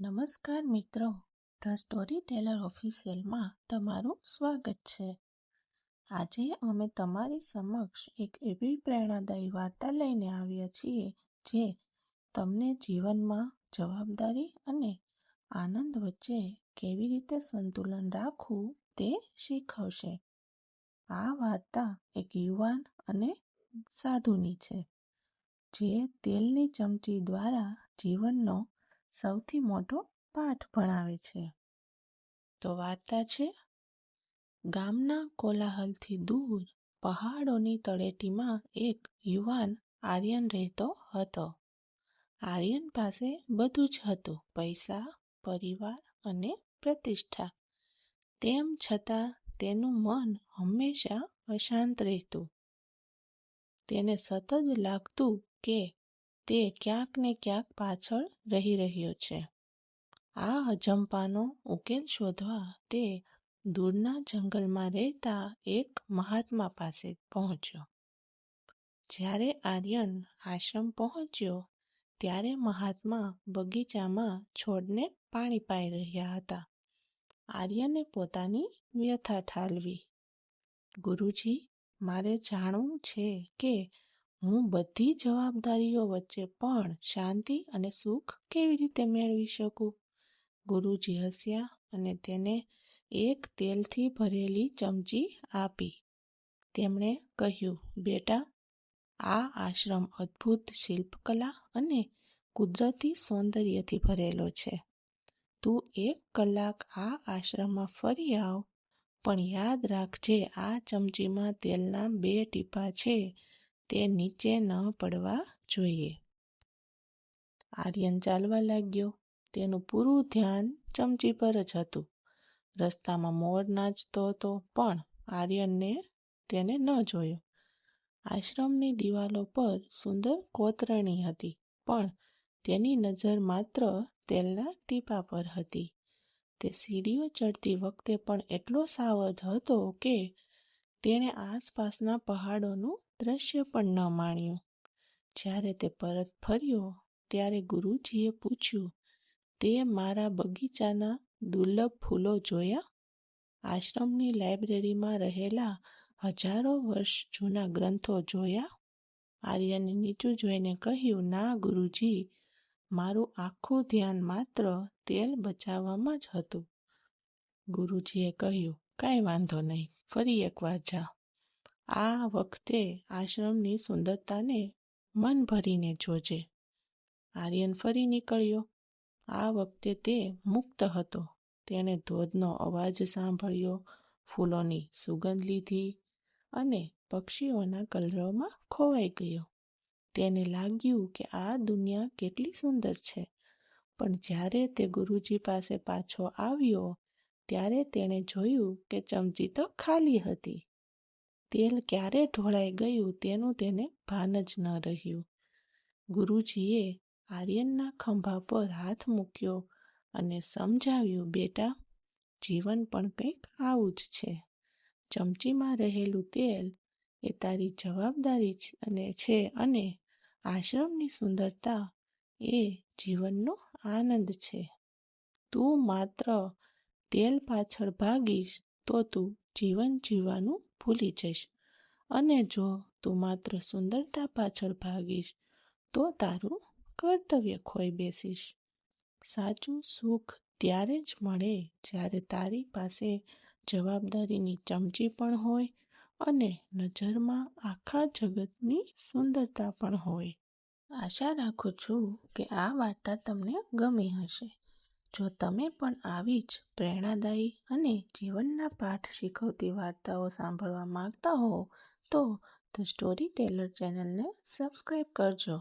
નમસ્કાર મિત્રો, the story Taylor ઓફિશિયલમાં તમારું સ્વાગત છે. આજે અમે તમારી સમક્ષ એક એવી પ્રેરણાદાયી વાર્તા લઈને આવ્યા છીએ જે તમને જીવનમાં જવાબદારી અને આનંદ વચ્ચે કેવી રીતે સંતુલન રાખવું તે શીખવશે. આ વાર્તા એક યુવાન અને સાધુની છે જે તેલની ચમચી દ્વારા જીવનનો સૌથી મોટો પાઠ ભણાવે છે. તો વાર્તા છે, ગામના કોલાહલથી દૂર પહાડોની તળેટીમાં એક યુવાન આર્યન રહેતો હતો. આર્યન પાસે બધું જ હતું, પૈસા, પરિવાર અને પ્રતિષ્ઠા. તેમ છતાં તેનું મન હંમેશા અશાંત રહેતું. તેને સતત લાગતું કે તે ક્યાંક ને ક્યાંક પાછળ રહી રહ્યો છે. આ અજંપાનો ઉકેલ શોધવા તે દૂરના જંગલમાં રહેતા એક મહાત્મા પાસે પહોંચ્યો. જ્યારે આર્યન આશ્રમ પહોંચ્યો ત્યારે મહાત્મા બગીચામાં છોડને પાણી પાઈ રહ્યા હતા. આર્યને પોતાની વ્યથા ઠાલવી. ગુરુજી, મારે જાણવું છે કે હું બધી જવાબદારીઓ વચ્ચે પણ શાંતિ અને સુખ કેવી રીતે મેળવી શકું. ગુરુજી હસ્યા અને તેને એક તેલથી ભરેલી ચમચી આપી. તેમણે કહ્યું, બેટા, આ આશ્રમ અદ્ભુત શિલ્પકલા અને કુદરતી સૌંદર્યથી ભરેલો છે. તું 1 કલાક આ આશ્રમમાં ફરી આવ, પણ યાદ રાખજે, આ ચમચીમાં તેલના 2 ટીપાં છે, તે નીચે ન પડવા જોઈએ. આર્યન ચાલવા લાગ્યો. તેનું પૂરું ધ્યાન ચમચી પર જ હતું. રસ્તામાં મોર નાચતો હતો, પણ આર્યને તેને ન જોયો. આશ્રમની દિવાલો પર સુંદર કોતરણી હતી, પણ તેની નજર માત્ર તેલના ટીપાં પર હતી. તે સીડીઓ ચડતી વખતે પણ એટલો સાવધ હતો કે તેણે આસપાસના પહાડોનું દ્રશ્ય પણ ન માણ્યું. જ્યારે તે પરત ફર્યો ત્યારે ગુરુજીએ પૂછ્યું, તે મારા બગીચાના દુર્લભ ફૂલો જોયા? આશ્રમની લાઇબ્રેરીમાં રહેલા હજારો વર્ષ જૂના ગ્રંથો જોયા? આર્યને નીચું જોઈને કહ્યું, ના ગુરુજી, મારું આખું ધ્યાન માત્ર તેલ બચાવવામાં જ હતું. ગુરુજીએ કહ્યું, કાંઈ વાંધો નહીં, ફરી એકવાર જા. આ વખતે આશ્રમની સુંદરતાને મન ભરીને જોજે. આર્યન ફરી નીકળ્યો. આ વખતે તે મુક્ત હતો. તેણે ધોધનો અવાજ સાંભળ્યો, ફૂલોની સુગંધ લીધી અને પક્ષીઓના કલરવમાં ખોવાઈ ગયો. તેને લાગ્યું કે આ દુનિયા કેટલી સુંદર છે. પણ જ્યારે તે ગુરુજી પાસે પાછો આવ્યો ત્યારે તેણે જોયું કે ચમચી તો ખાલી હતી. તેલ ક્યારે ઢોળાઈ ગયું તેનું તેને ભાન જ ન રહ્યું. ગુરુજીએ આર્યનના ખભા પર હાથ મૂક્યો અને સમજાવ્યું, બેટા, જીવન પણ કંઈક આવું જ છે. ચમચીમાં રહેલું તેલ એ તારી જવાબદારી છે અને આશ્રમની સુંદરતા એ જીવનનો આનંદ છે. તું માત્ર તેલ પાછળ ભાગીશ તો તું જીવન જીવવાનું ભૂલી જઈશ, અને જો તું માત્ર સુંદરતા પાછળ ભાગીશ તો તારું કર્તવ્ય ખોઈ બેસીશ. સાચું સુખ ત્યારે જ મળે જ્યારે તારી પાસે જવાબદારીની ચમચી પણ હોય અને નજરમાં આખા જગતની સુંદરતા પણ હોય. આશા રાખું છું કે આ વાર્તા તમને ગમી હશે. જો તમે પણ આવી જ પ્રેરણાદાયી અને જીવનના પાઠ શીખવતી વાર્તાઓ સાંભળવા માંગતા હો તો ધ સ્ટોરી ટેલર ચેનલને સબસ્ક્રાઈબ કરજો